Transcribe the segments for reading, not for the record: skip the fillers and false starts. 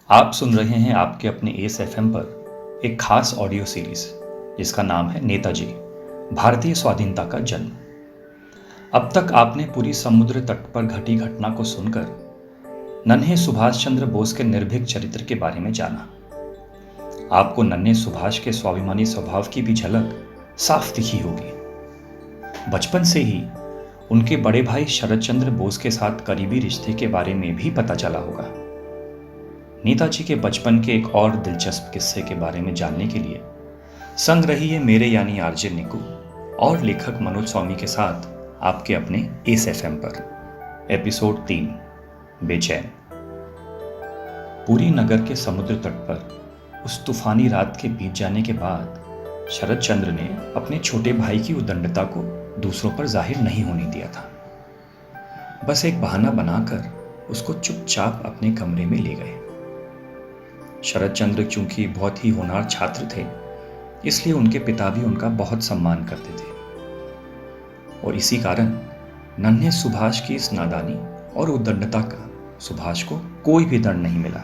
आप सुन रहे हैं आपके अपने एस एफएम पर एक खास ऑडियो सीरीज जिसका नाम है नेताजी, भारतीय स्वाधीनता का जन्म। अब तक आपने पूरी समुद्र तट पर घटी घटना को सुनकर नन्हे सुभाष चंद्र बोस के निर्भीक चरित्र के बारे में जाना। आपको नन्हे सुभाष के स्वाभिमानी स्वभाव की भी झलक साफ दिखी होगी। बचपन से ही उनके बड़े भाई शरद चंद्र बोस के साथ करीबी रिश्ते के बारे में भी पता चला होगा। नेताजी के बचपन के एक और दिलचस्प किस्से के बारे में जानने के लिए संग रहिए मेरे यानी आरजे निकू और लेखक मनोज स्वामी के साथ आपके अपने एस एफएम पर। एपिसोड 3, बेचैन। पूरी नगर के समुद्र तट पर उस तूफानी रात के बीत जाने के बाद शरद चंद्र ने अपने छोटे भाई की उद्दंडता को दूसरों पर जाहिर नहीं होने दिया था। बस एक बहाना बनाकर उसको चुपचाप अपने कमरे में ले गए। शरद चंद्र चूंकि बहुत ही होनहार छात्र थे, इसलिए उनके पिता भी उनका बहुत सम्मान करते थे और इसी कारण नन्हे सुभाष की इस नादानी और उद्दंडता का सुभाष को कोई भी दंड नहीं मिला।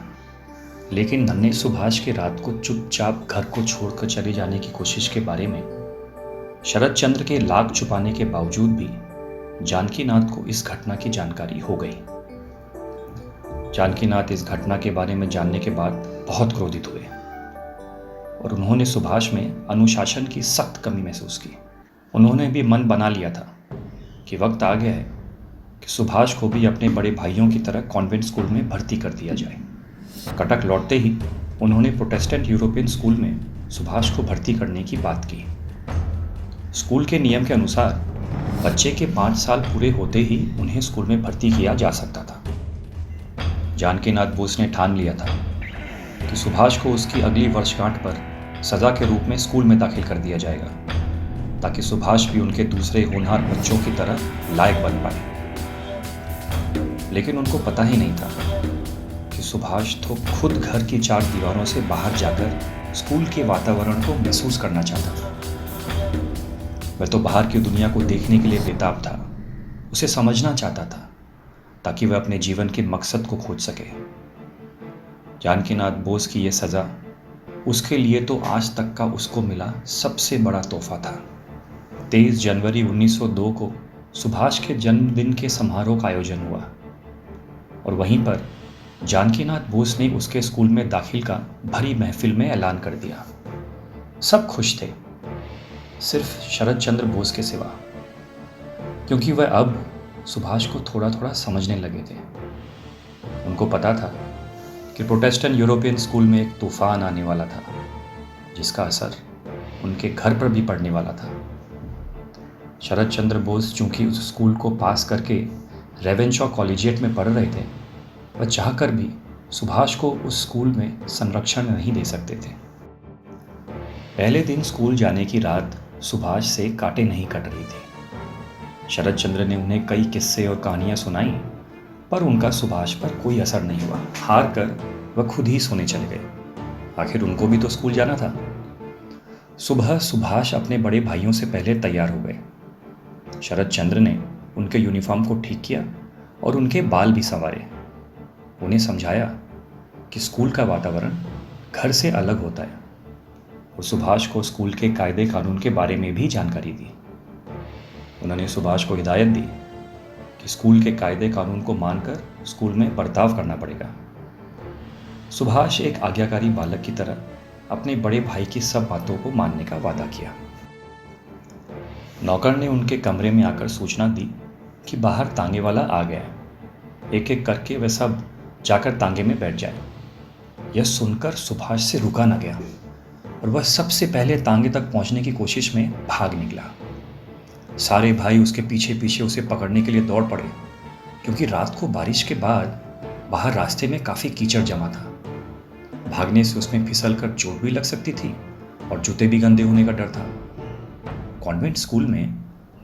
लेकिन नन्हे सुभाष के रात को चुपचाप घर को छोड़कर चले जाने की कोशिश के बारे में शरद चंद्र के लाख छुपाने के बावजूद भी जानकीनाथ को इस घटना की जानकारी हो गई। जानकीनाथ इस घटना के बारे में जानने के बाद बहुत क्रोधित हुए और उन्होंने सुभाष में अनुशासन की सख्त कमी महसूस की। उन्होंने भी मन बना लिया था कि वक्त आ गया है कि सुभाष को भी अपने बड़े भाइयों की तरह कॉन्वेंट स्कूल में भर्ती कर दिया जाए। कटक लौटते ही उन्होंने प्रोटेस्टेंट यूरोपियन स्कूल में सुभाष को भर्ती करने की बात की। स्कूल के नियम के अनुसार बच्चे के 5 साल पूरे होते ही उन्हें स्कूल में भर्ती किया जा सकता था। जानकीनाथ बोस ने ठान लिया था कि सुभाष को उसकी अगली वर्षगांठ पर सजा के रूप में स्कूल में दाखिल कर दिया जाएगा, ताकि सुभाष भी उनके दूसरे होनहार बच्चों की तरह लायक बन पाए। लेकिन उनको पता ही नहीं था कि सुभाष तो खुद घर की 4 दीवारों से बाहर जाकर स्कूल के वातावरण को महसूस करना चाहता था। वह तो बाहर की दुनिया को देखने के लिए बेताब था, उसे समझना चाहता था ताकि वह अपने जीवन के मकसद को खोज सके। जानकीनाथ बोस की यह सज़ा उसके लिए तो आज तक का उसको मिला सबसे बड़ा तोहफा था। 23 जनवरी 1902 को सुभाष के जन्मदिन के समारोह का आयोजन हुआ और वहीं पर जानकीनाथ बोस ने उसके स्कूल में दाखिल का भरी महफिल में ऐलान कर दिया। सब खुश थे, सिर्फ शरद चंद्र बोस के सिवा, क्योंकि वह अब सुभाष को थोड़ा थोड़ा समझने लगे थे। उनको पता था कि प्रोटेस्टेंट यूरोपियन स्कूल में एक तूफान आने वाला था, जिसका असर उनके घर पर भी पड़ने वाला था। शरद चंद्र बोस चूंकि उस स्कूल को पास करके रेवेनशॉ कॉलेजिएट में पढ़ रहे थे, वह चाहकर भी सुभाष को उस स्कूल में संरक्षण नहीं दे सकते थे। पहले दिन स्कूल जाने की रात सुभाष से कांटे नहीं कट रही थी। शरद चंद्र ने उन्हें कई किस्से और कहानियां सुनाई, पर उनका सुभाष पर कोई असर नहीं हुआ। हार कर वह खुद ही सोने चले गए। आखिर उनको भी तो स्कूल जाना था। सुबह सुभाष अपने बड़े भाइयों से पहले तैयार हो गए। शरद चंद्र ने उनके यूनिफॉर्म को ठीक किया और उनके बाल भी संवारे। उन्हें समझाया कि स्कूल का वातावरण घर से अलग होता है और सुभाष को स्कूल के कायदे कानून के बारे में भी जानकारी दी। उन्होंने सुभाष को हिदायत दी कि स्कूल के कायदे कानून को मानकर स्कूल में बर्ताव करना पड़ेगा। सुभाष एक आज्ञाकारी बालक की तरह अपने बड़े भाई की सब बातों को मानने का वादा किया। नौकर ने उनके कमरे में आकर सूचना दी कि बाहर तांगे वाला आ गया है। एक एक करके वे सब जाकर तांगे में बैठ जाए। यह सुनकर सुभाष से रुका न गया और वह सबसे पहले तांगे तक पहुंचने की कोशिश में भाग निकला। सारे भाई उसके पीछे पीछे उसे पकड़ने के लिए दौड़ पड़े, क्योंकि रात को बारिश के बाद बाहर रास्ते में काफ़ी कीचड़ जमा था। भागने से उसमें फिसल कर चोट भी लग सकती थी और जूते भी गंदे होने का डर था। कॉन्वेंट स्कूल में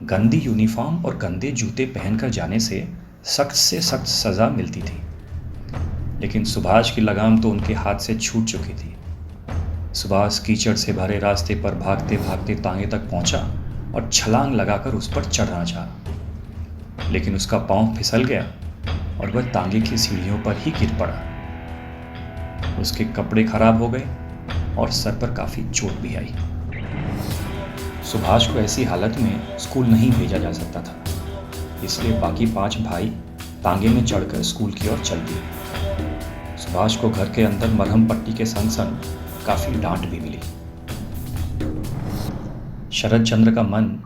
गंदी यूनिफॉर्म और गंदे जूते पहनकर जाने से सख्त सज़ा मिलती थी, लेकिन सुभाष की लगाम तो उनके हाथ से छूट चुकी थी। सुभाष कीचड़ से भरे रास्ते पर भागते भागते तांगे तक पहुंचा और छलांग लगाकर उस पर चढ़ना चाहा, लेकिन उसका पांव फिसल गया और वह तांगे की सीढ़ियों पर ही गिर पड़ा। उसके कपड़े खराब हो गए और सर पर काफ़ी चोट भी आई। सुभाष को ऐसी हालत में स्कूल नहीं भेजा जा सकता था, इसलिए बाकी 5 भाई तांगे में चढ़कर स्कूल की ओर चल दिए। सुभाष को घर के अंदर मरहम पट्टी के संग संग काफ़ी डांट भी मिली। शरद चंद्र का मन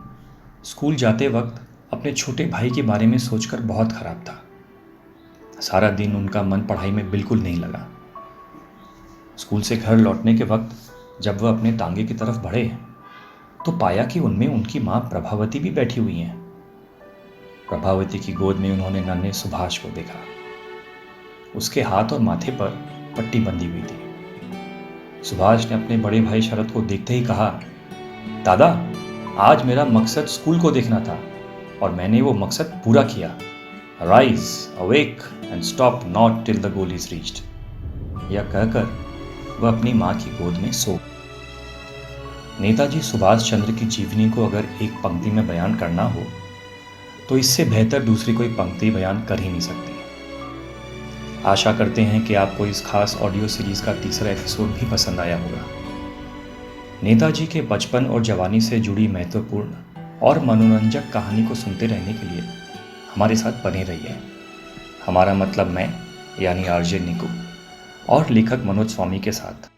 स्कूल जाते वक्त अपने छोटे भाई के बारे में सोचकर बहुत खराब था। सारा दिन उनका मन पढ़ाई में बिल्कुल नहीं लगा। स्कूल से घर लौटने के वक्त जब वह अपने तांगे की तरफ बढ़े तो पाया कि उनमें उनकी माँ प्रभावती भी बैठी हुई हैं। प्रभावती की गोद में उन्होंने नन्हे सुभाष को देखा। उसके हाथ और माथे पर पट्टी बंधी हुई थी। सुभाष ने अपने बड़े भाई शरद को देखते ही कहा, दादा, आज मेरा मकसद स्कूल को देखना था और मैंने वो मकसद पूरा किया। Rise, awake and stop not till the goal is reached. यह कहकर वह अपनी माँ की गोद में सो। नेताजी सुभाष चंद्र की जीवनी को अगर एक पंक्ति में बयान करना हो तो इससे बेहतर दूसरी कोई पंक्ति बयान कर ही नहीं सकती। आशा करते हैं कि आपको इस खास ऑडियो सीरीज का तीसरा एपिसोड भी पसंद आया होगा। नेताजी के बचपन और जवानी से जुड़ी महत्वपूर्ण और मनोरंजक कहानी को सुनते रहने के लिए हमारे साथ बने रहिए। हमारा मतलब मैं यानी आरजे निकू और लेखक मनोज स्वामी के साथ।